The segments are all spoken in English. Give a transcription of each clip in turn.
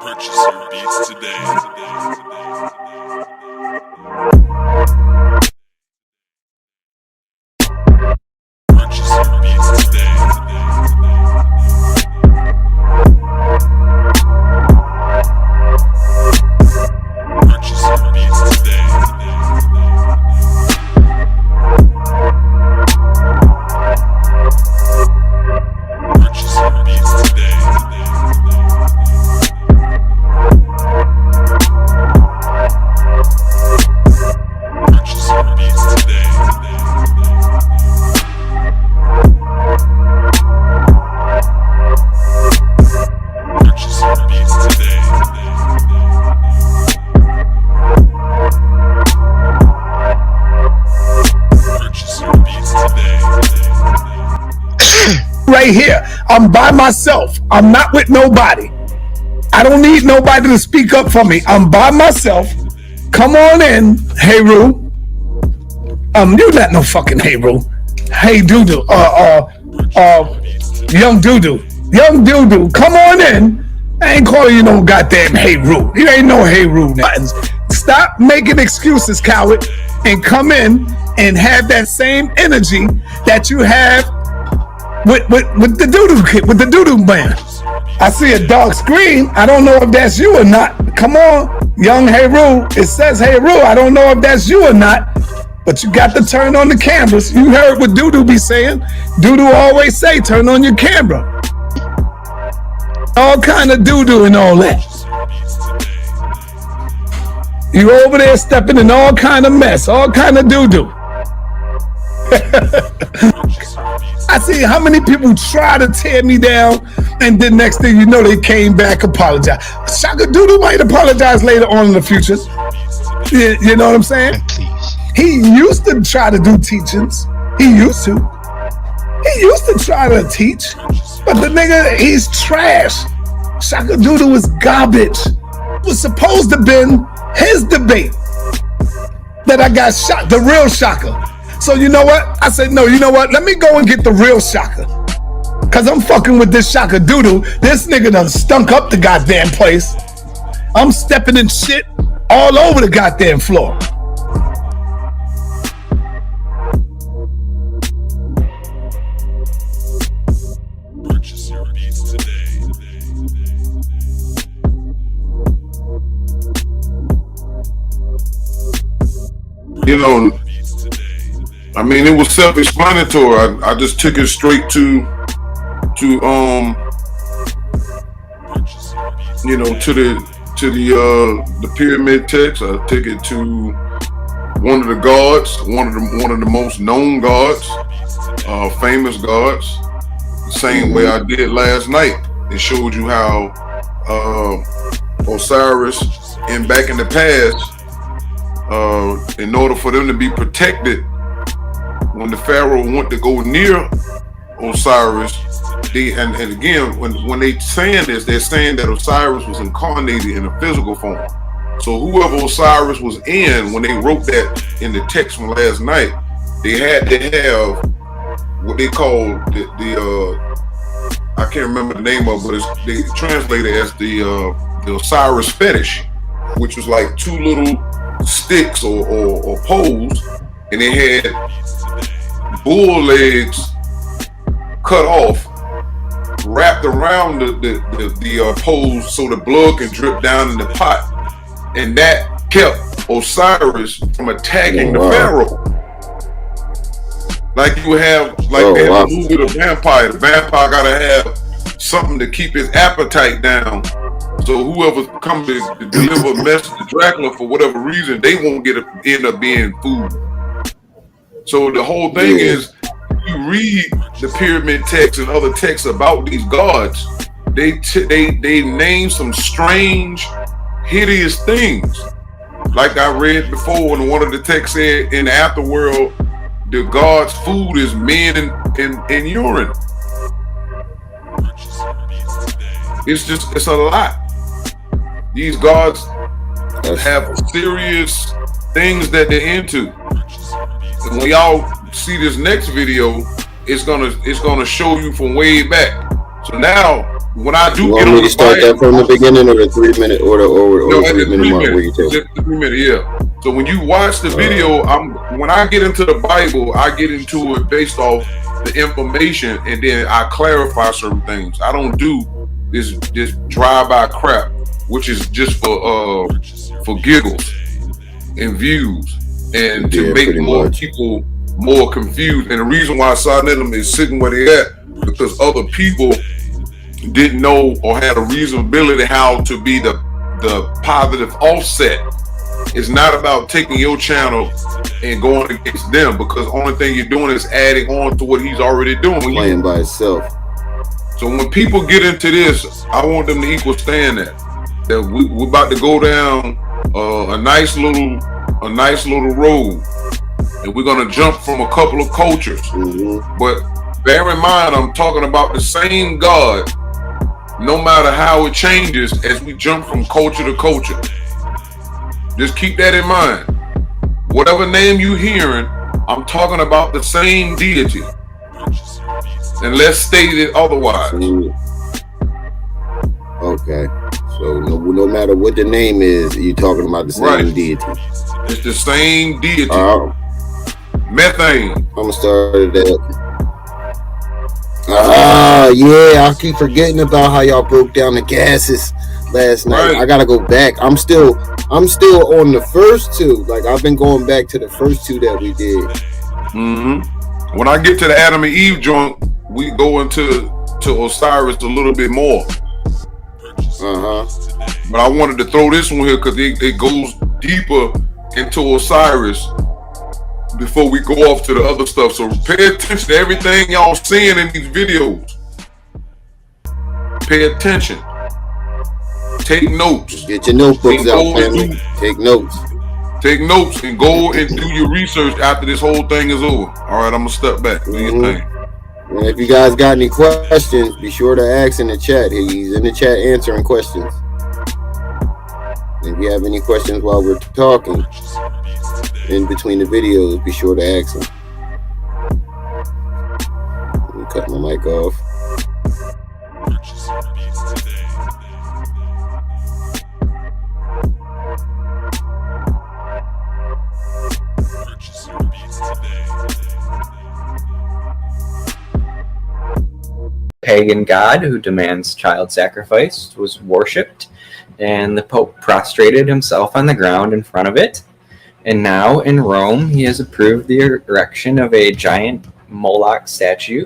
Purchase your beats today. Purchase your beats today. Purchase your beats today. Purchase your beats today. Purchase your beats today. Purchase your beats today. Purchase your beats today. Right here, I'm by myself. I'm not with nobody. I don't need nobody to speak up for me. I'm by myself. Come on in, hey Roo. You're not no fucking hey Roo. Hey Doodoo. Young Doodoo. Young Doodoo. Come on in. I ain't calling you no goddamn hey Roo. You ain't no hey Roo now. Stop making excuses, coward, and come in and have that same energy that you have with the doodoo kid, with the doodoo band. I see a dark screen. I don't know if that's you or not. Come on, young Hey Roo. It says Hey Roo. I don't know if that's you or not, but you got to turn on the cameras. You heard what Doodoo be saying. Doodoo always say, turn on your camera. All kind of doodoo and all that. You over there stepping in all kind of mess, all kind of doodoo. I see how many people try to tear me down, and then next thing you know, they came back, apologize. Shaka Doodoo might apologize later on in the future. You know what I'm saying? Please. He used to try to do teachings. He used to try to teach, but the nigga, he's trash. Shaka Doodoo is garbage. It was supposed to have been his debate that I got shot, the real Shaka. So you know what? I said, no, you know what? Let me go and get the real Shaka. Cause I'm fucking with this Shaka Doodoo. This nigga done stunk up the goddamn place. I'm stepping in shit all over the goddamn floor. Purchase your beats today. You know, I mean, it was self-explanatory. I just took it straight to you know, to the pyramid text. I took it to one of the gods, one of the most known gods, famous gods. The same way I did last night. It showed you how Osiris, and back in the past, in order for them to be protected, when the Pharaoh went to go near Osiris, and again, when they saying this, they're saying that Osiris was incarnated in a physical form. So whoever Osiris was in, when they wrote that in the text from last night, they had to have what they call the I can't remember the name of it, but they translate it as the Osiris fetish, which was like two little sticks or poles, and they had bull legs cut off, wrapped around the poles so the blood can drip down in the pot, and that kept Osiris from attacking the Pharaoh. Like you would have, like they have a movie with a vampire. The vampire gotta have something to keep his appetite down. So whoever comes to deliver a message to Dracula for whatever reason, they won't end up being food. So the whole thing is, you read the pyramid text and other texts about these gods, they name some strange, hideous things. Like I read before, when one of the texts said in the afterworld, the gods' food is men and urine. It's a lot. These gods have serious things that they're into. And when y'all see this next video, it's gonna show you from way back. So now when I do You get want on me to the start that Bible, from the beginning, or the 3 minute, or the no, at 3 the minute 3 mark? Where you minutes, tell me? just the 3 minute, yeah. So when you watch the video, when I get into the Bible, I get into it based off the information, and then I clarify certain things. I don't do this drive-by crap, which is just for giggles and views, and to Yeah, make pretty more much. people more confused. And the reason why Saneter'S is sitting where they at, because other people didn't know or had a reasonability how to be the positive offset. It's not about taking your channel and going against them, because the only thing you're doing is adding on to what he's already doing. Playing by itself. So when people get into this, I want them to equal stand that we're about to go down a nice little road, and we're gonna jump from a couple of cultures. But bear in mind, I'm talking about the same God, no matter how it changes as we jump from culture to culture. Just keep that in mind. Whatever name you hearing, I'm talking about the same deity, unless stated otherwise. Okay. So no matter what the name is, you're talking about the same deity. It's the same deity. Methane. I'm gonna start that. Yeah, I keep forgetting about how y'all broke down the gases last night. Right. I gotta go back. I'm still on the first two. Like, I've been going back to the first two that we did. When I get to the Adam and Eve joint, we go into Osiris a little bit more. But I wanted to throw this one here because it goes deeper into Osiris before we go off to the other stuff. So pay attention to everything y'all seeing in these videos. Pay attention. Take notes. Get your notebooks out, family. Take notes. Take notes and go and do your research after this whole thing is over. All right, I'm gonna step back. Do your thing. And if you guys got any questions, be sure to ask in the chat. He's in the chat answering questions. If you have any questions while we're talking in between the videos, be sure to ask them. Let me cut my mic off. Pagan god who demands child sacrifice was worshipped, and the Pope prostrated himself on the ground in front of it. And now in Rome, he has approved the erection of a giant Moloch statue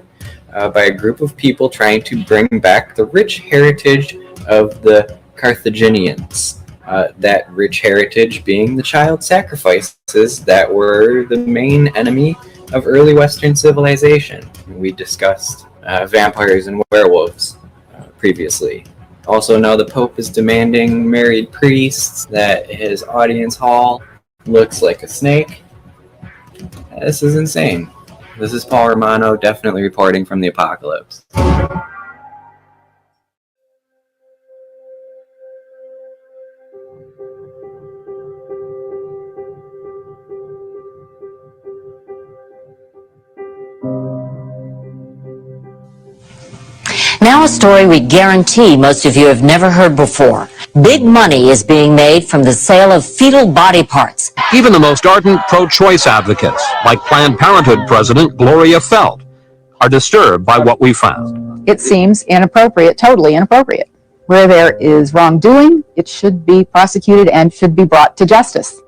by a group of people trying to bring back the rich heritage of the Carthaginians. That rich heritage being the child sacrifices that were the main enemy of early Western civilization. We discussed vampires and werewolves previously. Also, now the Pope is demanding married priests, that his audience hall looks like a snake. This is insane. This is Paul Romano definitely reporting from the apocalypse. Now a story we guarantee most of you have never heard before. Big money is being made from the sale of fetal body parts. Even the most ardent pro-choice advocates, like Planned Parenthood President Gloria Feld, are disturbed by what we found. It seems inappropriate, totally inappropriate. Where there is wrongdoing, it should be prosecuted and should be brought to justice.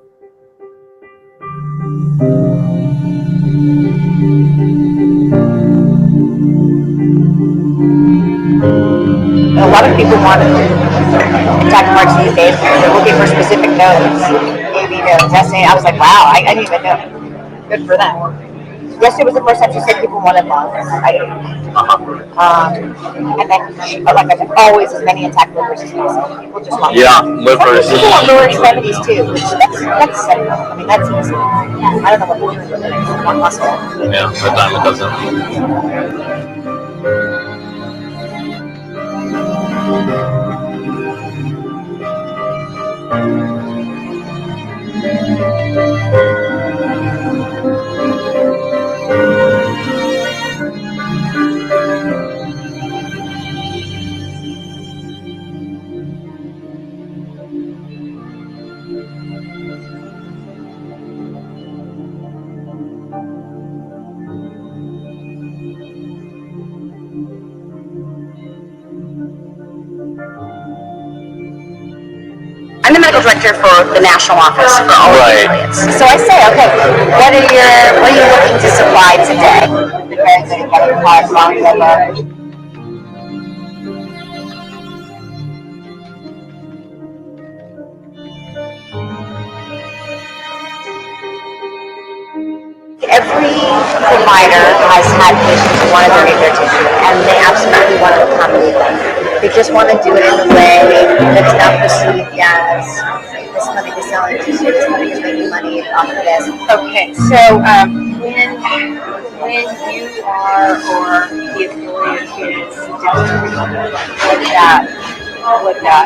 A lot of people want attack marks these days. They're looking for specific nodes. Maybe Destiny. I was like, wow, I didn't even know. Good for them. Yesterday was the first time she said people wanted love. And then, like I said, always as many attack livers as possible. People just want livers. People want lower extremities too. That's simple. I mean, that's easy. I don't know what we're doing with it. It's one muscle. Yeah, that time it doesn't. I'm the medical director for the national office for all of the affiliates. So I say, okay, what are you looking to supply today? The parents that are getting caught wrong liver. Every provider has had patients who want to donate their tissue, and they absolutely want to accommodate them. They just want to do it in a way that's not perceived as this clinic is selling tissue, this clinic is making money off of this. Okay, so when you are or the affiliate is suggesting what that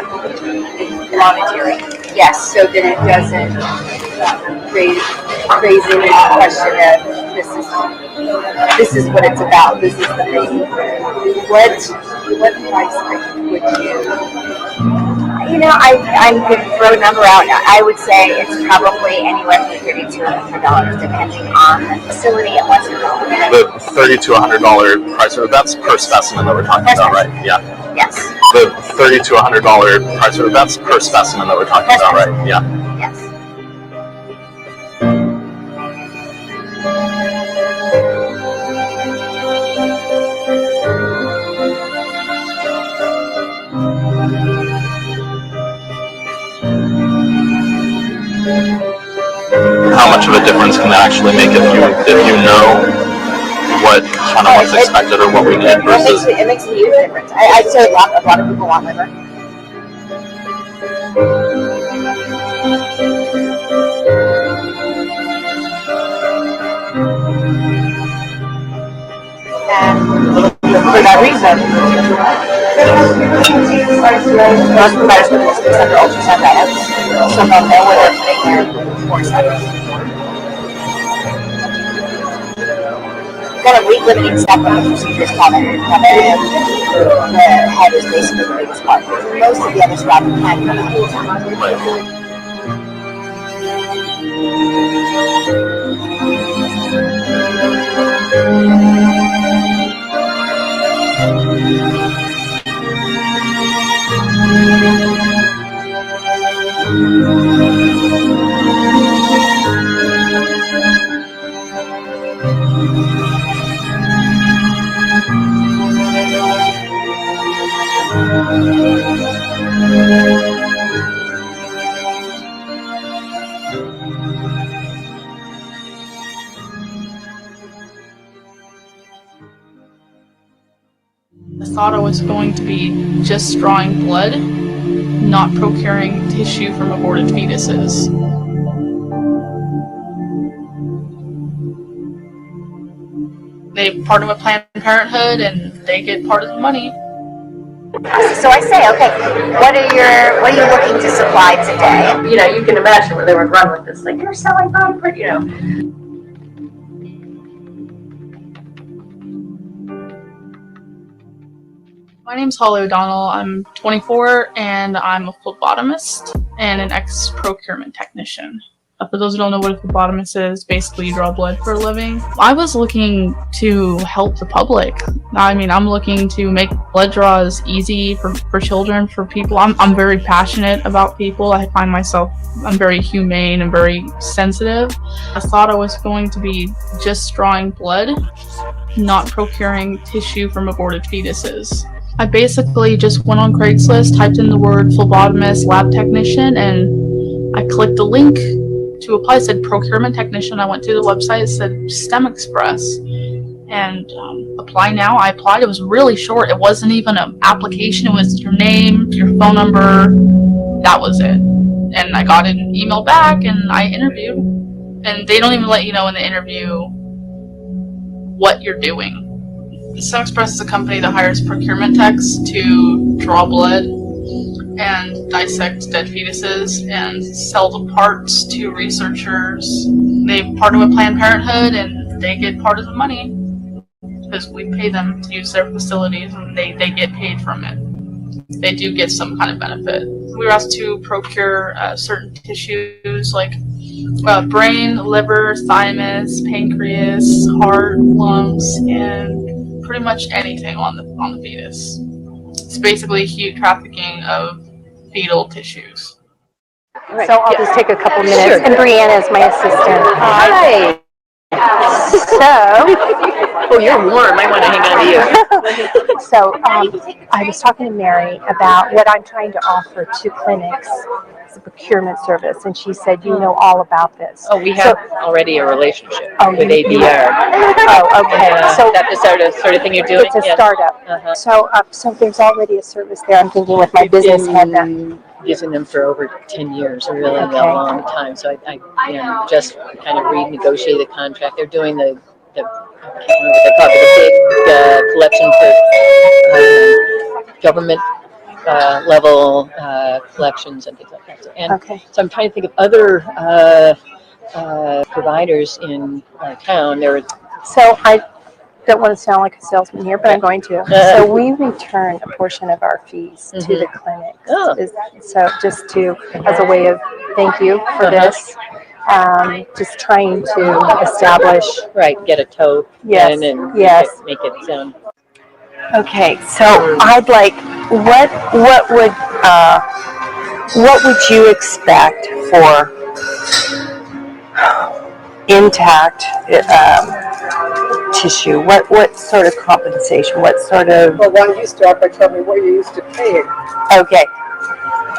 is monetary. Yes, so that it doesn't raise any question of this is what it's about. This is the thing. What price would you? I'm going to throw a number out. I would say it's probably anywhere from $30 to $100, depending on the facility and what's involved. The $30 to $100 price, that's per specimen that we're talking about, right? Yeah. Yes. The $30 to $100 price, that's per specimen that we're talking about, right? Yeah. Yes. How much of a difference can that actually make if you know what kind of what's expected or what we need versus? It makes a huge difference. I'd say a lot of people want liver. And for that reason, most providers would list this under ultrasound guidance, so they'll know where they're putting their forceps. Got a weight-limiting step when the procedures come in. The head is basically the biggest part. Most of the other stuff can come out. I thought I was going to be just drawing blood, not procuring tissue from aborted fetuses. They're part of a Planned Parenthood and they get part of the money. So I say, okay, what are you looking to supply today? You can imagine where they would run with this, like you're selling blood, My name's Holly O'Donnell. I'm 24 and I'm a phlebotomist and an ex-procurement technician. For those who don't know what a phlebotomist is, basically you draw blood for a living. I was looking to help the public. I'm looking to make blood draws easy for children, for people. I'm very passionate about people. I'm very humane and very sensitive. I thought I was going to be just drawing blood, not procuring tissue from aborted fetuses. I basically just went on Craigslist, typed in the word phlebotomist, lab technician, and I clicked the link to apply. It said procurement technician. I went to the website, it said STEM Express, and apply now. I applied. It was really short. It wasn't even an application. It was your name, your phone number. That was it. And I got an email back and I interviewed. And they don't even let you know in the interview what you're doing. STEM Express is a company that hires procurement techs to draw blood and dissect dead fetuses and sell the parts to researchers. They're part of a Planned Parenthood and they get part of the money because we pay them to use their facilities and they get paid from it. They do get some kind of benefit. We were asked to procure certain tissues like brain, liver, thymus, pancreas, heart, lungs, and pretty much anything on the fetus. It's basically huge trafficking of fetal tissues. So I'll just take a couple minutes. Sure. And Brianna is my assistant. Hi. So, you're warm. I want to hang on to you. so I was talking to Mary about what I'm trying to offer to clinics as a procurement service, and she said, you know all about this. Oh, we have already a relationship with you- ABR. Oh, okay. So That's the sort of thing you're doing? it's a Yeah. startup. So there's already a service there. I'm thinking with my business head that. Using them for over 10 years, really Okay. a long time. So I just kind of renegotiated the contract. They're doing the I can't remember what they call it, the big collection for government level collections and things like that. And so I'm trying to think of other providers in our town. So I don't want to sound like a salesman here, but I'm going to. So we return a portion of our fees to the clinics. So just as a way of thank you for this, just trying to establish. Get a toe in and make it sound. Okay, so I'd like, what would you expect for intact tissue? What sort of compensation? What sort of? Well, why don't you start by telling me what you're used to paying? Okay,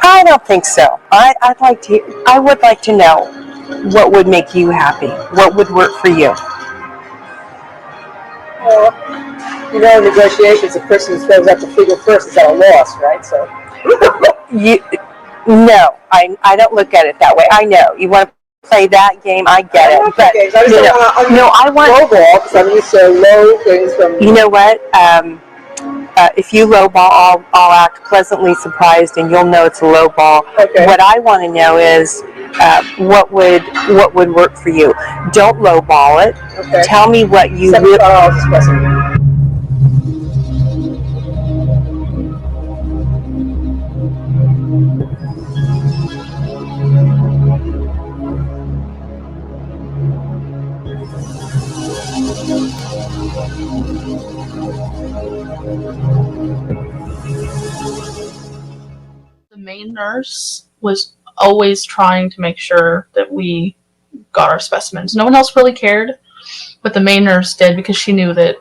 I don't think so. I would like to know what would make you happy. What would work for you? Well, in negotiations, the person who throws out the figure first is at a loss, right? So. No, I don't look at it that way. I know you want to play that game. I get it, but I want low ball because I'm used to low things from. You know what? If you low ball, I'll act pleasantly surprised, and you'll know it's a low ball. Okay. What I want to know is what would work for you. Don't low ball it. Okay. Tell me what you really. The main nurse was always trying to make sure that we got our specimens. No one else really cared, but the main nurse did because she knew that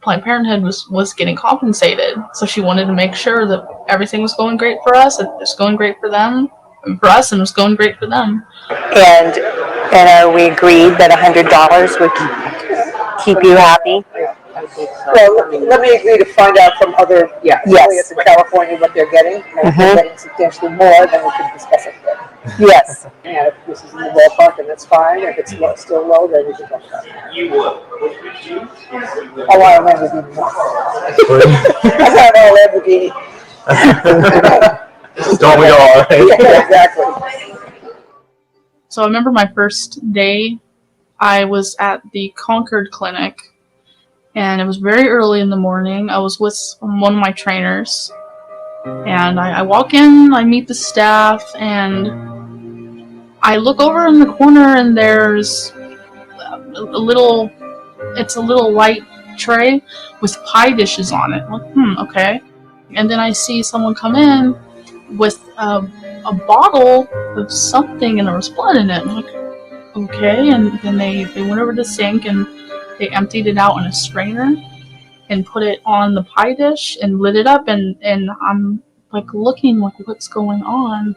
Planned Parenthood was getting compensated. So she wanted to make sure that everything was going great for us, it was going great for them, for us, and it was going great for them. And we agreed that $100 would keep you happy. Well, let me agree to find out from other affiliates in California what they're getting. And if they're getting substantially more, then we can discuss it then. Yes. And if this is in the ballpark, then that's fine. If it's still low, then we can talk about it. You would. I want a Lamborghini. I want a Lamborghini. Don't we all, right? Yeah, exactly. So I remember my first day, I was at the Concord Clinic, and it was very early in the morning. I was with one of my trainers, and I walk in, I meet the staff, and I look over in the corner, and there's a little white tray with pie dishes on it. I'm like, okay. And then I see someone come in with a bottle of something, and there was blood in it. I'm like, okay. And then they went over to the sink, and they emptied it out in a strainer and put it on the pie dish and lit it up, and I'm like looking like what's going on.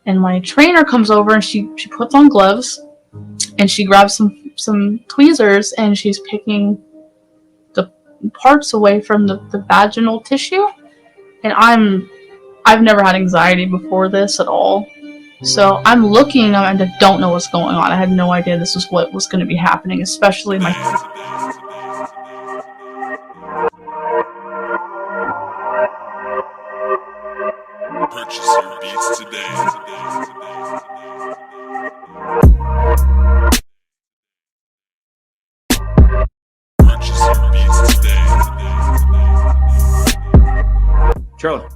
And my trainer comes over, and she puts on gloves, and she grabs some tweezers, and she's picking the parts away from the vaginal tissue. And I've never had anxiety before this at all. So I'm looking, and I don't know what's going on. I had no idea this was what was going to be happening, especially my. Purchase your beats today. Purchase your beats today. Charlie.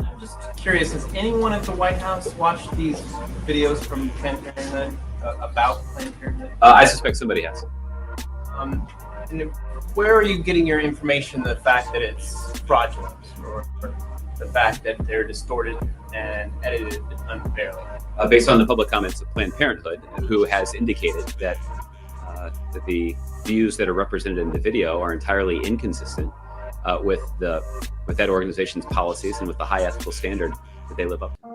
I'm just curious, has anyone at the White House watched these videos from Planned Parenthood about Planned Parenthood? I suspect somebody has. And where are you getting your information, the fact that it's fraudulent or the fact that they're distorted and edited unfairly. Based on the public comments of Planned Parenthood, who has indicated that the views that are represented in the video are entirely inconsistent with that organization's policies and with the high ethical standard that they live up to.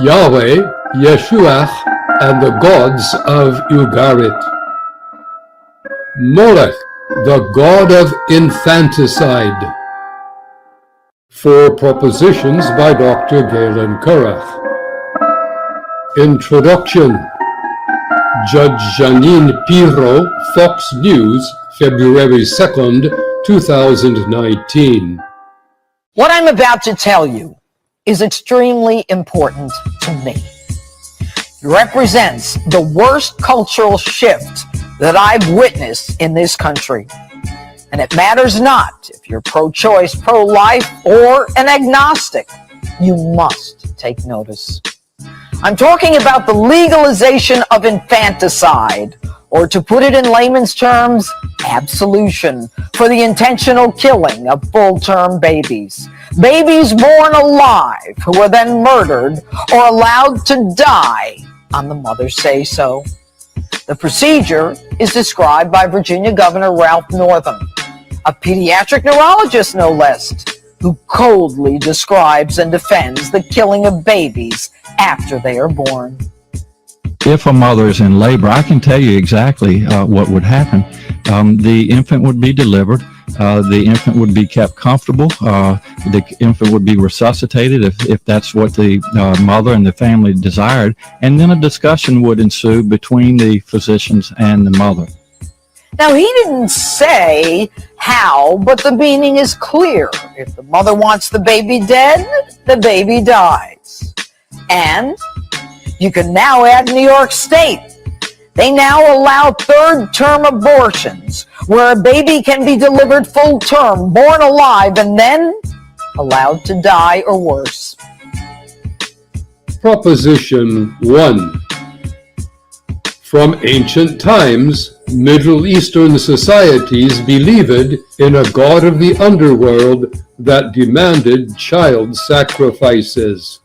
Yahweh, Yeshua, and the gods of Ugarit. Molech, the god of infanticide. 4 propositions by Dr. Galen Kurach. Introduction. Judge Janine Pirro, Fox News, February 2nd, 2019. What I'm about to tell you is extremely important to me. It represents the worst cultural shift that I've witnessed in this country. And it matters not if you're pro-choice, pro-life, or an agnostic. You must take notice. I'm talking about the legalization of infanticide, or to put it in layman's terms, absolution for the intentional killing of full-term babies. Babies born alive who are then murdered or allowed to die on the mother's say-so. The procedure is described by Virginia Governor Ralph Northam, a pediatric neurologist no less, who coldly describes and defends the killing of babies after they are born. If a mother is in labor, I can tell you exactly what would happen. The infant would be delivered. The infant would be kept comfortable. The infant would be resuscitated if that's what the mother and the family desired. And then a discussion would ensue between the physicians and the mother. Now, he didn't say how, but the meaning is clear. If the mother wants the baby dead, the baby dies. And you can now add New York State. They now allow third-term abortions, where a baby can be delivered full-term, born alive, and then allowed to die or worse. Proposition 1. From ancient times, Middle Eastern societies believed in a god of the underworld that demanded child sacrifices.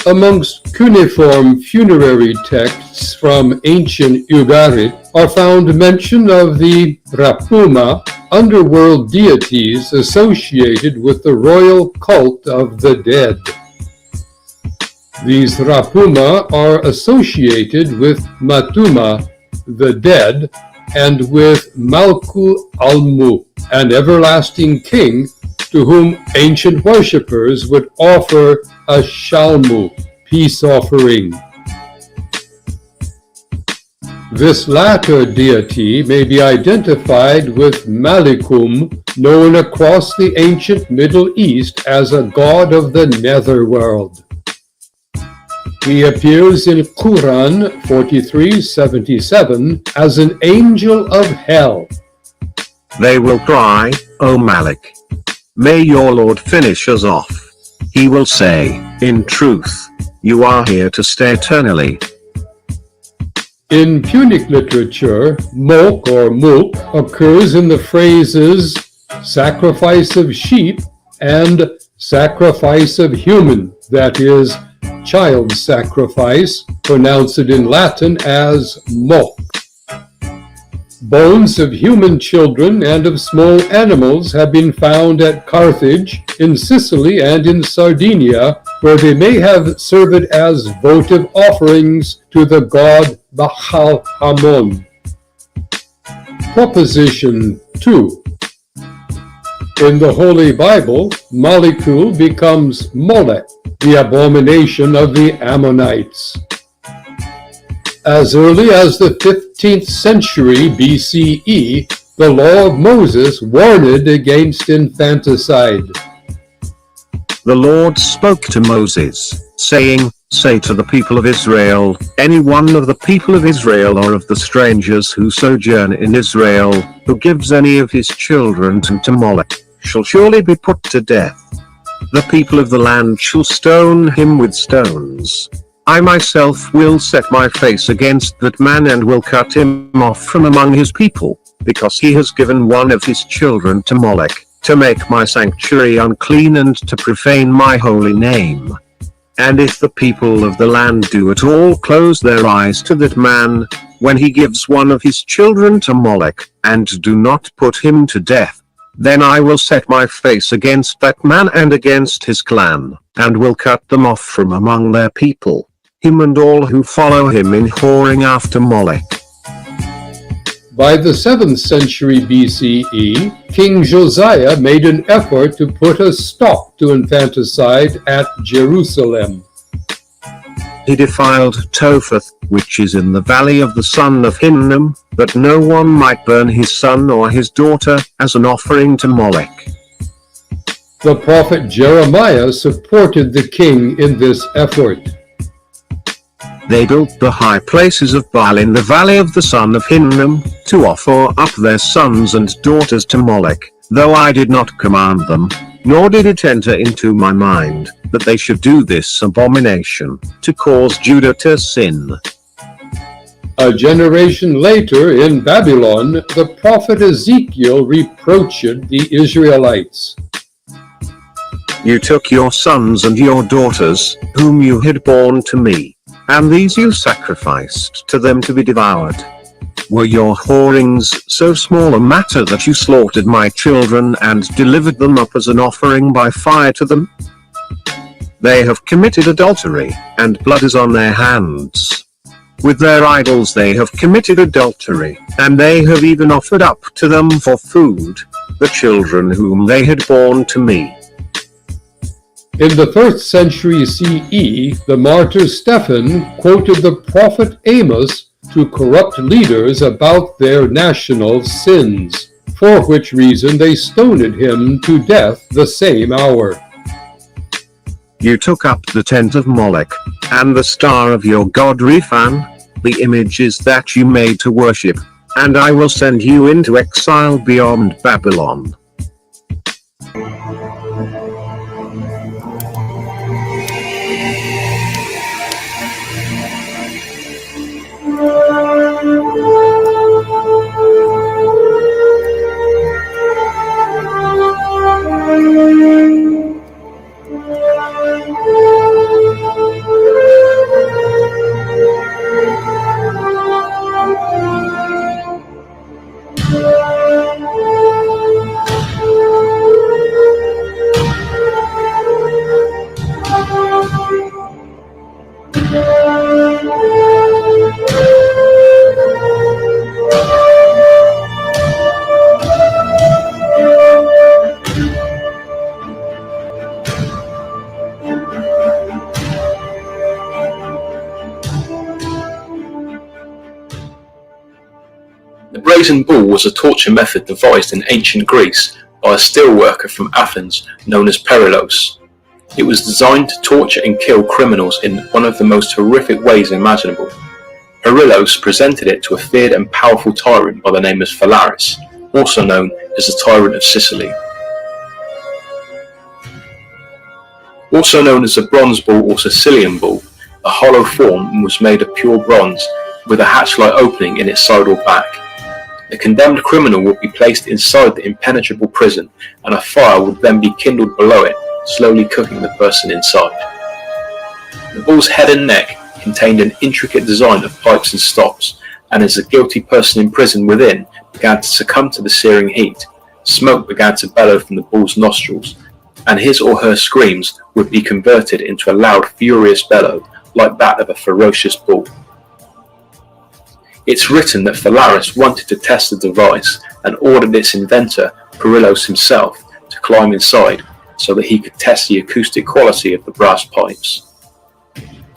Amongst cuneiform funerary texts from ancient Ugarit are found mention of the Rapuma, underworld deities associated with the royal cult of the dead. These Rapuma are associated with Matuma, the dead, and with Malku Almu, an everlasting king to whom ancient worshippers would offer a shalmu, peace offering. This latter deity may be identified with Malikum, known across the ancient Middle East as a god of the netherworld. He appears in Quran 43:77 as an angel of hell. They will cry, O Malik, may your Lord finish us off. He will say, in truth, you are here to stay eternally. In Punic literature, Mok or Mulk occurs in the phrases sacrifice of sheep and sacrifice of human, that is, child sacrifice, pronounced in Latin as Mok. Bones of human children and of small animals have been found at Carthage, in Sicily, and in Sardinia, where they may have served as votive offerings to the god Baal Hamon. Proposition 2. In the Holy Bible, Malikul becomes Molech, the abomination of the Ammonites. As early as the 15th century BCE, the law of Moses warned against infanticide. The Lord spoke to Moses, saying, say to the people of Israel, any one of the people of Israel or of the strangers who sojourn in Israel, who gives any of his children to Molech, shall surely be put to death. The people of the land shall stone him with stones. I myself will set my face against that man and will cut him off from among his people, because he has given one of his children to Molech. to make my sanctuary unclean and to profane my holy name. And if the people of the land do at all close their eyes to that man, when he gives one of his children to Moloch, and do not put him to death, then I will set my face against that man and against his clan, and will cut them off from among their people, him and all who follow him in whoring after Moloch. By the 7th century BCE, King Josiah made an effort to put a stop to infanticide at Jerusalem. He defiled Topheth, which is in the valley of the son of Hinnom, that no one might burn his son or his daughter as an offering to Moloch. The prophet Jeremiah supported the king in this effort. They built the high places of Baal in the valley of the son of Hinnom, to offer up their sons and daughters to Moloch, though I did not command them, nor did it enter into my mind, that they should do this abomination, to cause Judah to sin. A generation later, in Babylon, the prophet Ezekiel reproached the Israelites. You took your sons and your daughters, whom you had borne to me, and these you sacrificed to them to be devoured. Were your whorings so small a matter that you slaughtered my children and delivered them up as an offering by fire to them? They have committed adultery, and blood is on their hands. With their idols they have committed adultery, and they have even offered up to them for food the children whom they had borne to me. In the 1st century CE, the martyr Stephen quoted the prophet Amos to corrupt leaders about their national sins, for which reason they stoned him to death the same hour. You took up the tent of Moloch, and the star of your god Rephan, the images that you made to worship, and I will send you into exile beyond Babylon. The brazen bull was a torture method devised in ancient Greece by a steelworker from Athens known as Perilos. It was designed to torture and kill criminals in one of the most horrific ways imaginable. Perilos presented it to a feared and powerful tyrant by the name of Phalaris, also known as the Tyrant of Sicily. Also known as the bronze bull or Sicilian bull, a hollow form was made of pure bronze with a hatch-like opening in its side or back. The condemned criminal would be placed inside the impenetrable prison, and a fire would then be kindled below it, slowly cooking the person inside. The bull's head and neck contained an intricate design of pipes and stops, and as the guilty person imprisoned within began to succumb to the searing heat, smoke began to bellow from the bull's nostrils, and his or her screams would be converted into a loud, furious bellow like that of a ferocious bull. It's written that Phalaris wanted to test the device and ordered its inventor, Perilos himself, to climb inside so that he could test the acoustic quality of the brass pipes.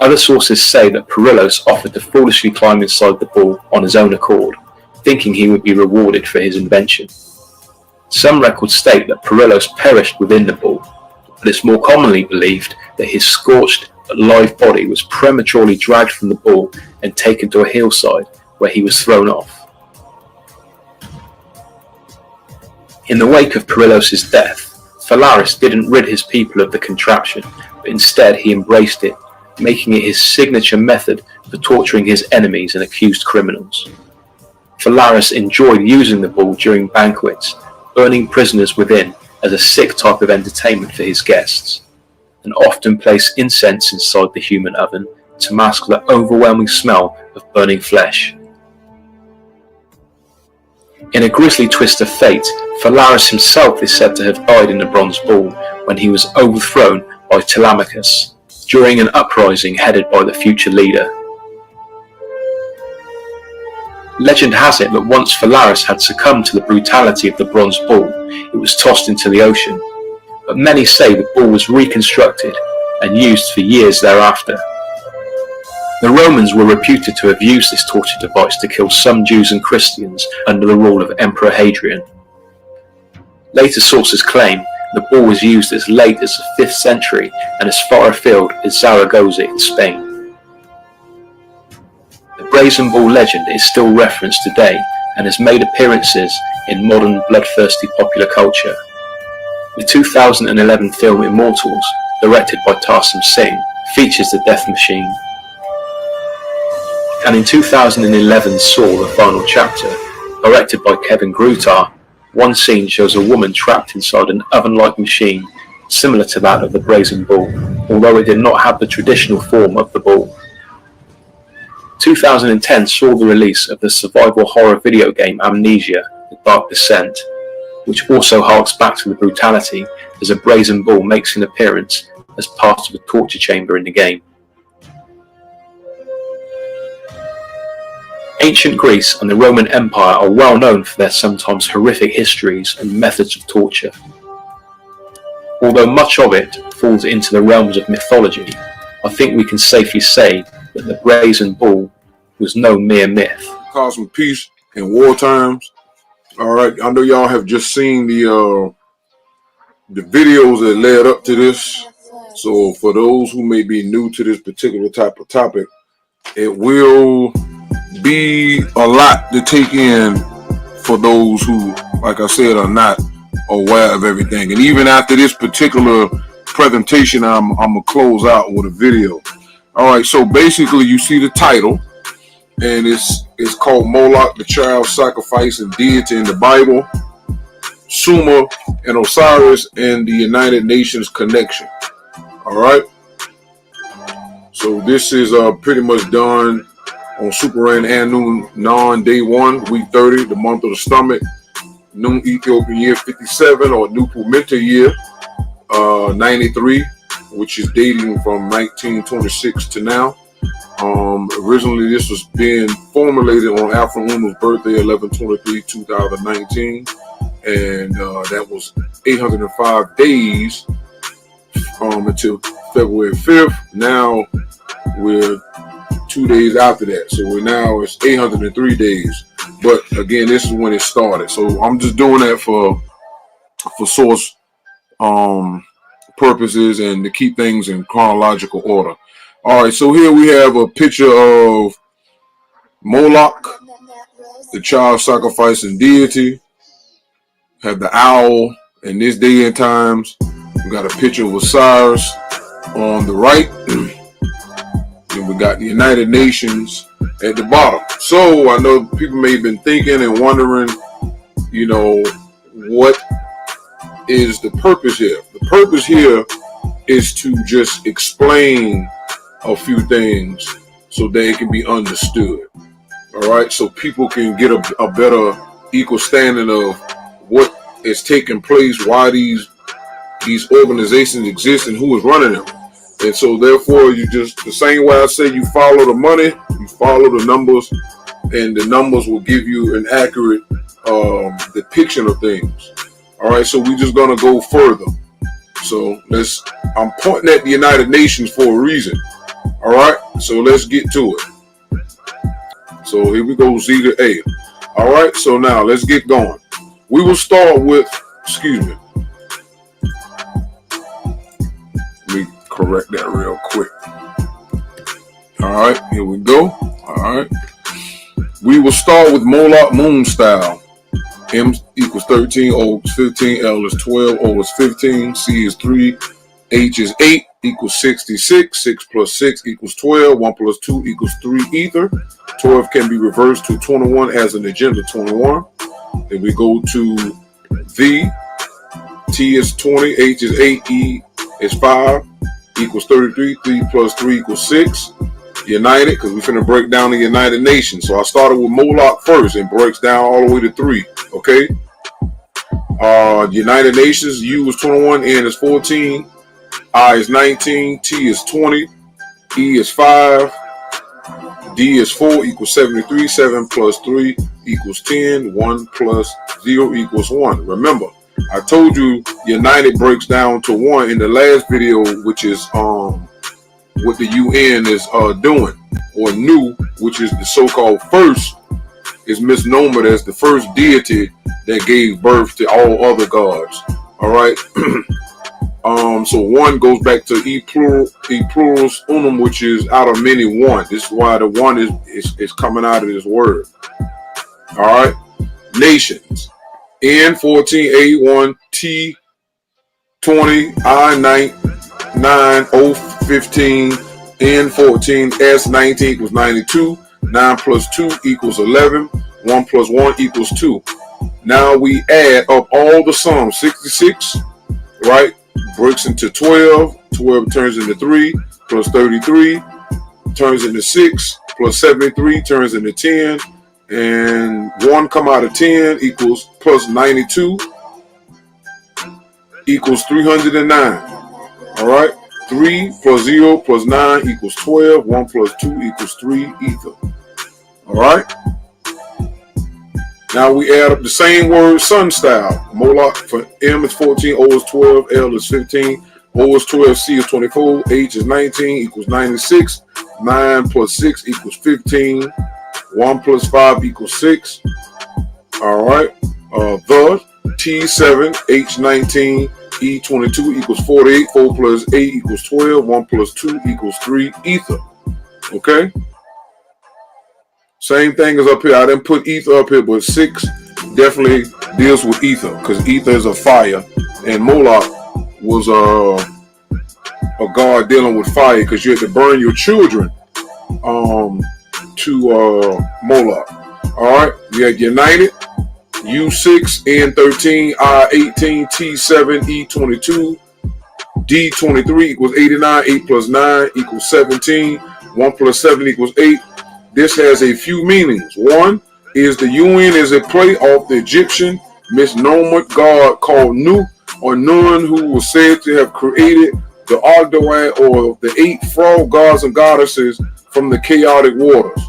Other sources say that Perilos offered to foolishly climb inside the bull on his own accord, thinking he would be rewarded for his invention. Some records state that Perilos perished within the bull, but it's more commonly believed that his scorched live body was prematurely dragged from the bull and taken to a hillside where he was thrown off. In the wake of Perilos' death, Phalaris didn't rid his people of the contraption, but instead he embraced it, making it his signature method for torturing his enemies and accused criminals. Phalaris enjoyed using the bull during banquets, burning prisoners within, as a sick type of entertainment for his guests, and often place incense inside the human oven to mask the overwhelming smell of burning flesh. In a grisly twist of fate, Phalaris himself is said to have died in the Bronze Bull when he was overthrown by Telemachus during an uprising headed by the future leader. Legend has it that once Phalaris had succumbed to the brutality of the Bronze Bull, it was tossed into the ocean, but many say the bull was reconstructed and used for years thereafter. The Romans were reputed to have used this torture device to kill some Jews and Christians under the rule of Emperor Hadrian. Later sources claim the bull was used as late as the 5th century and as far afield as Zaragoza in Spain. The brazen bull legend is still referenced today and has made appearances in modern bloodthirsty popular culture. The 2011 film Immortals, directed by Tarsem Singh, features the death machine. And in 2011 Saw, the final chapter, directed by Kevin Grutar, one scene shows a woman trapped inside an oven-like machine similar to that of the brazen bull, although it did not have the traditional form of the bull. 2010 saw the release of the survival horror video game Amnesia: The Dark Descent, which also harks back to the brutality as a brazen bull makes an appearance as part of a torture chamber in the game. Ancient Greece and the Roman Empire are well known for their sometimes horrific histories and methods of torture. Although much of it falls into the realms of mythology, I think we can safely say that the brazen bull was no mere myth. Cosmic peace in war times. All right, I know y'all have just seen the videos that led up to this. So for those who may be new to this particular type of topic, it will be a lot to take in for those who, like I said, are not aware of everything. And even after this particular presentation, I'm gonna close out with a video. All right, so basically you see the title, and it's called Moloch, the child sacrifice and deity in the Bible, Sumer and Osiris and the United Nations connection. All right, so this is pretty much done on Superan Anu Non Day 1, Week 30, the month of the stomach, Noon Ethiopian year 57, or Nupu Menta year 93, which is dating from 1926 to now. Originally this was being formulated on Alpha Uma's birthday, 11/23/2019, and that was 805 days until February 5th. Now we're 2 days after that, so it's 803 days. But again, this is when it started, so I'm just doing that for source purposes and to keep things in chronological order. All right, so here we have a picture of Moloch, the child sacrificing deity. Have the owl in this day and times. We got a picture of Osiris on the right. And we got the United Nations at the bottom. So I know people may have been thinking and wondering, you know, what is the purpose here? The purpose here is to just explain a few things so that it can be understood. All right, so people can get a better equal standing of what is taking place, why these organizations exist, and who is running them. And so therefore, you just, the same way I say you follow the money, you follow the numbers, and the numbers will give you an accurate depiction of things. All right, so we're just gonna go further. So I'm pointing at the United Nations for a reason. All right, so let's get to it. So here we go, Z to A. All right, so now let's get going. We will start with, excuse me. Let me correct that real quick. All right, here we go. All right. We will start with Moloch moon style. M equals 13, O is 15, L is 12, O is 15, C is 3, H is 8, equals 66, 6 plus 6 equals 12, 1 plus 2 equals 3 ether. 12 can be reversed to 21 as an agenda 21. Then we go to V, T T is 20, H is 8, E is 5, equals 33. 3 plus 3 equals 6. United, because we're finna break down the United Nations. So I started with Moloch first and breaks down all the way to 3. Okay. United Nations, U is 21, N is 14, I is 19, T is 20, E is 5, D is 4 equals 73. 7 plus 3 equals 10. 1 plus 0 equals 1. Remember, I told you United breaks down to 1 in the last video, which is what the UN is doing, or Nu, which is the so-called first, is misnomered as the first deity that gave birth to all other gods. All right. So 1 goes back to e plurals unum, which is out of many one. This is why the 1 is coming out of this word. All right. Nations. N 14, A 1, T 20, I 9, O 15, N 14, S 19 equals 92. 9 plus 2 equals 11. 1 plus 1 equals 2. Now we add up all the sums. 66, right? Breaks into 12. 12 turns into 3. Plus 33 turns into 6. Plus 73 turns into 10. And 1 come out of 10 equals plus 92 equals 309. All right. 3 plus 0 plus 9 equals 12. 1 plus 2 equals 3 ether. All right. Now we add up the same word, sun style. Moloch for M is 14, O is 12, L is 15, O is 12, C is 24, H is 19 equals 96. 9 plus 6 equals 15. 1 plus 5 equals 6. All right. The T7, H19, E22 equals 48. 4 plus 8 equals 12. 1 plus 2 equals 3 ether. Okay. Same thing as up here. I didn't put ether up here, but 6 definitely deals with ether, because ether is a fire, and Moloch was a god dealing with fire, because you had to burn your children to Moloch. All right, we had United, U6, N13, I18, T7, E22, D23 equals 89. 8 plus 9 equals 17. 1 plus 7 equals 8. This has a few meanings. One is the UN is a play off the Egyptian misnomer god called Nu, or Nun, who was said to have created the Ogdoad, or the 8 frog gods and goddesses from the chaotic waters.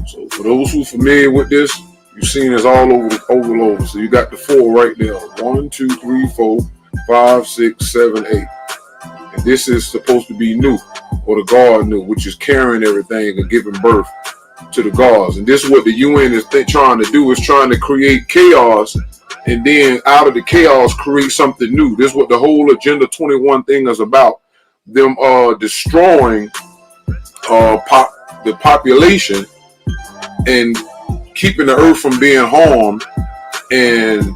So for those who are familiar with this, you've seen this all over. So you got the 4 right there. 1, 2, 3, 4, 5, 6, 7, 8. And this is supposed to be Nu, or the god Nu, which is carrying everything and giving birth to the gods. And this is what the UN is trying to do, is trying to create chaos, and then out of the chaos create something new. This is what the whole Agenda 21 thing is about. Them destroying the population and keeping the earth from being harmed, and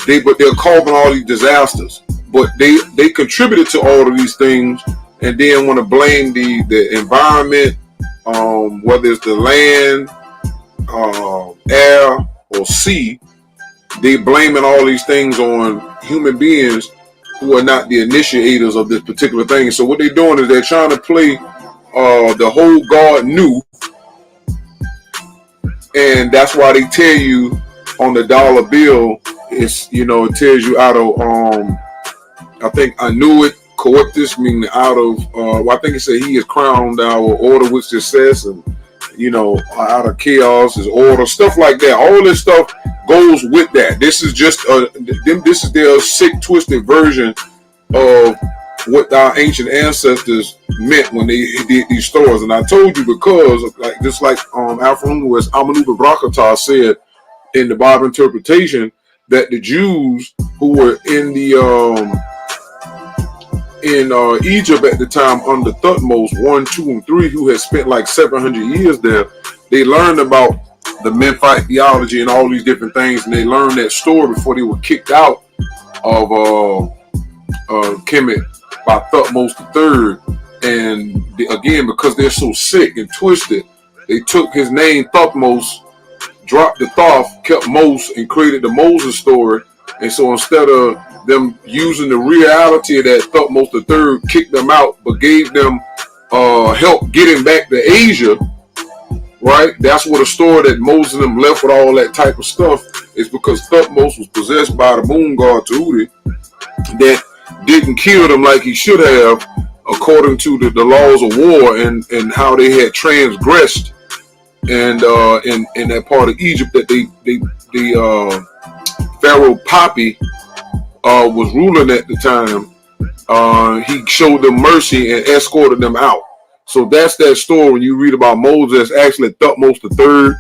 they're causing all these disasters. But they contributed to all of these things, and then want to blame the environment, whether it's the land, air, or sea. They blaming all these things on human beings who are not the initiators of this particular thing. So what they're doing is they're trying to play the whole god Nu, and that's why they tell you on the dollar bill, it's, it tells you out of I think I knew it. Coeptus, meaning out of, I think it said he is crowned our order with success, and out of chaos is order, stuff like that. All this stuff goes with that. This is just this is their sick, twisted version of what our ancient ancestors meant when they did these stories. And I told you, because just like Alpha Unguis Amanuba Brakata said in the Bible interpretation, that the Jews who were in the in Egypt at the time under Thutmose 1, 2, and 3, who had spent like 700 years there, they learned about the Memphite theology and all these different things, and they learned that story before they were kicked out of Kemet by Thutmose III. And again, because they're so sick and twisted, they took his name Thutmose, dropped the Thoth, kept Mos, and created the Moses story, And so instead of them using the reality that Thutmose III kicked them out, but gave them help getting back to Asia, right? That's what a story that Moses and them left with all that type of stuff is because Thutmose was possessed by the moon god Tahuti that didn't kill them like he should have, according to the laws of war and how they had transgressed and in that part of Egypt that the Pharaoh Poppy was ruling at the time. He showed them mercy and escorted them out. So that's that story when you read about Moses, actually Thutmose III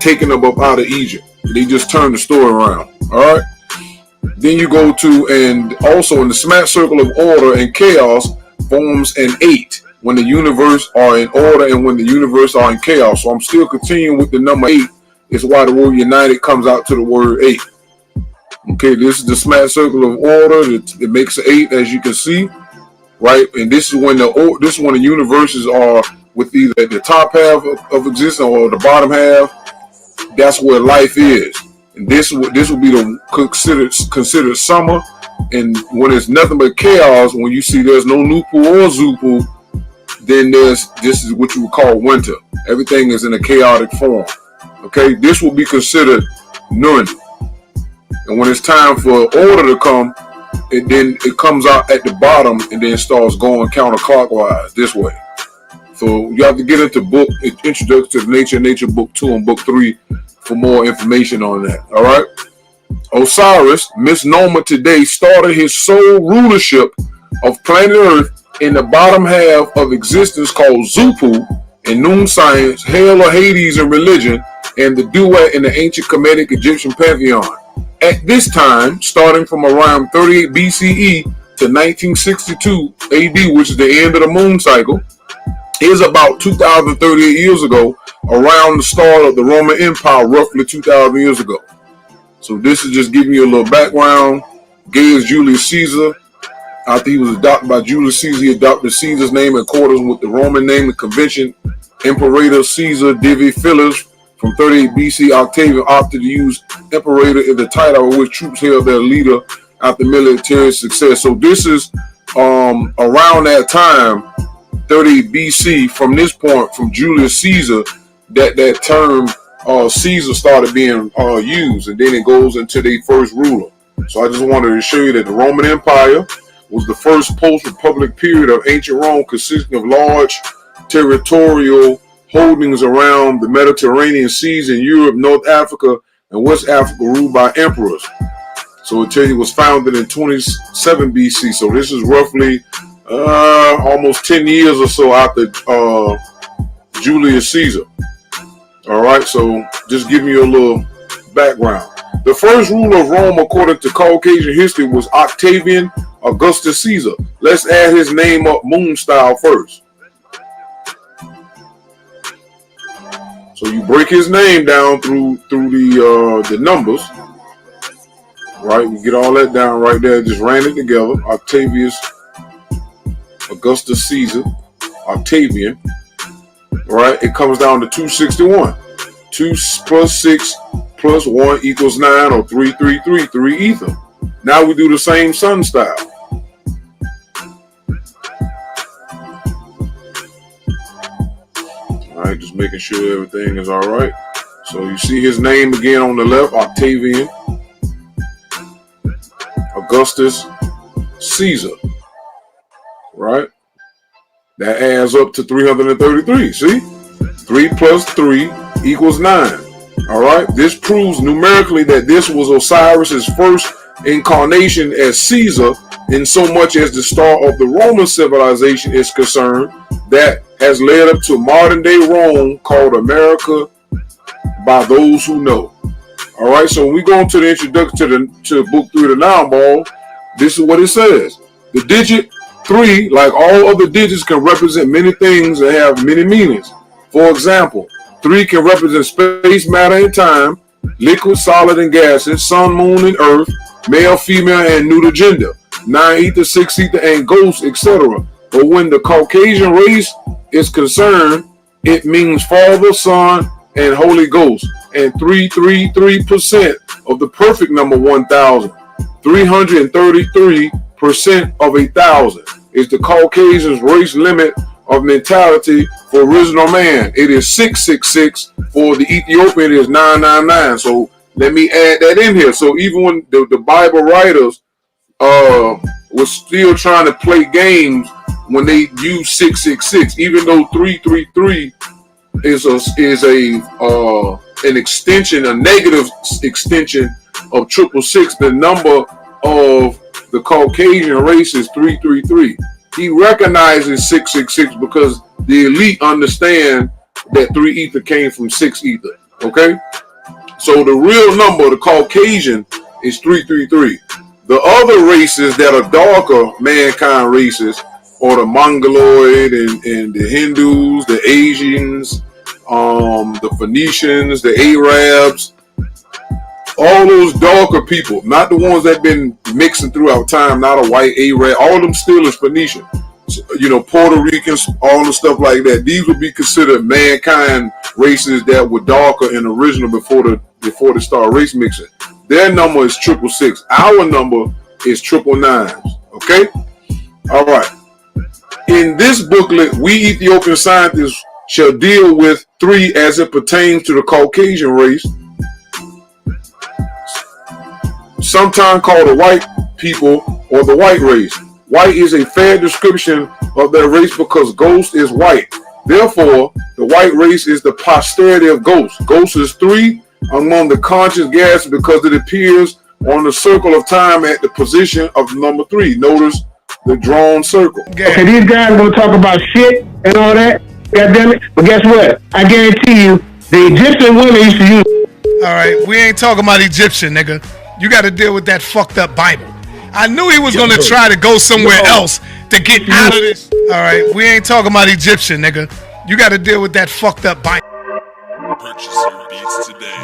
taking them up out of Egypt. They just turned the story around. All right. Then you go to, and also in the smack circle of order and chaos forms an 8 when the universe are in order and when the universe are in chaos. So I'm still continuing with the number 8. It's why the word united comes out to the word 8. Okay, this is the smack circle of order. It makes an 8, as you can see, right? And this is when the universes are with either at the top half of existence or the bottom half. That's where life is. And this would be the considered summer. And when it's nothing but chaos, when you see there's no Nupu or Zupu, then this is what you would call winter. Everything is in a chaotic form. Okay, this will be considered Nun. And when it's time for order to come, it comes out at the bottom and then starts going counterclockwise this way. So you have to get into Introduction to Nature Book 2 and Book 3 for more information on that. All right. Osiris, misnomer today, started his sole rulership of planet Earth in the bottom half of existence called Zupu in Noon science, Hell or Hades in religion, and the duet in the ancient Kemetic Egyptian pantheon. At this time, starting from around 38 BCE to 1962 AD, which is the end of the moon cycle, is about 2,038 years ago, around the start of the Roman Empire, roughly 2,000 years ago. So this is just giving you a little background. Gaius Julius Caesar, after he was adopted by Julius Caesar, he adopted Caesar's name in accordance with the Roman name and convention. Imperator Caesar Divi Philus from 38 BC, Octavian opted to use Imperator in the title of which troops held their leader after military success. So this is around that time, 38 BC, from this point, from Julius Caesar, that term Caesar started being used, and then it goes into the first ruler. So I just wanted to show you that the Roman Empire was the first post-republic period of ancient Rome, consisting of large territorial holdings around the Mediterranean seas in Europe, North Africa, and West Africa, ruled by emperors. So it tells you it was founded in 27 BC. So this is roughly almost 10 years or so after Julius Caesar. All right, so just giving you a little background. The first ruler of Rome, according to Caucasian history, was Octavian Augustus Caesar. Let's add his name up moon style first. So you break his name down through the numbers, right? You get all that down right there. Just ran it together. Octavius Augustus Caesar, Octavian, right? It comes down to 261. 2 plus 6 plus 1 equals 9, or 3 ether. Now we do the same sun style. All right, just making sure everything is all right. So you see his name again on the left, Octavian Augustus Caesar, right? That adds up to 333. See? 3 plus 3 equals 9. All right. This proves numerically that this was Osiris's first incarnation as Caesar, in so much as the start of the Roman civilization is concerned, that has led up to modern day Rome, called America by those who know. All right. So when we go into the introduction to book 3 of the Noun Ball, this is what it says. The digit 3, like all other digits, can represent many things and have many meanings. For example, 3 can represent space, matter, and time, liquid, solid, and gases, sun, moon, and earth, male, female, and neuter gender, 9 ether, 6 ether, and ghosts, etc. But when the Caucasian race is concerned, it means Father, Son, and Holy Ghost. and 333% of the perfect number 1,000. 333% of 1,000 is the Caucasian's race limit of mentality for original man. It is 666. For the Ethiopian, it is 999. So let me add that in here. So even when the Bible writers was still trying to play games when they use 666, even though 333 is an extension, a negative extension of 666. The number of the Caucasian race is 333. He recognizes 666 because the elite understand that 3 ether came from 6 ether. Okay, so the real number of the Caucasian is 333. The other races that are darker mankind races are the Mongoloid and the Hindus, the Asians, the Phoenicians, the Arabs, all those darker people, not the ones that been mixing throughout time, not a white Arab, all of them still is Phoenician. So, you know, Puerto Ricans, all the stuff like that. These would be considered mankind races that were darker and original before they start race mixing. Their number is 666. Our number is 999. Okay? All right. In this booklet, we Ethiopian scientists shall deal with 3 as it pertains to the Caucasian race, sometimes called the white people or the white race. White is a fair description of their race because Ghost is white. Therefore, the white race is the posterity of Ghost. Ghost is 3 among the conscious gas because it appears on the circle of time at the position of number 3. Notice the drawn circle. Okay, these guys gonna talk about shit and all that. God damn it. But guess what? I guarantee you, the Egyptian women used to use. All right, we ain't talking about Egyptian, nigga. You got to deal with that fucked up Bible. I knew he was going to try to go somewhere else to get out of this. All right, we ain't talking about Egyptian, nigga. You got to deal with that fucked up Bible. Purchase your beats today.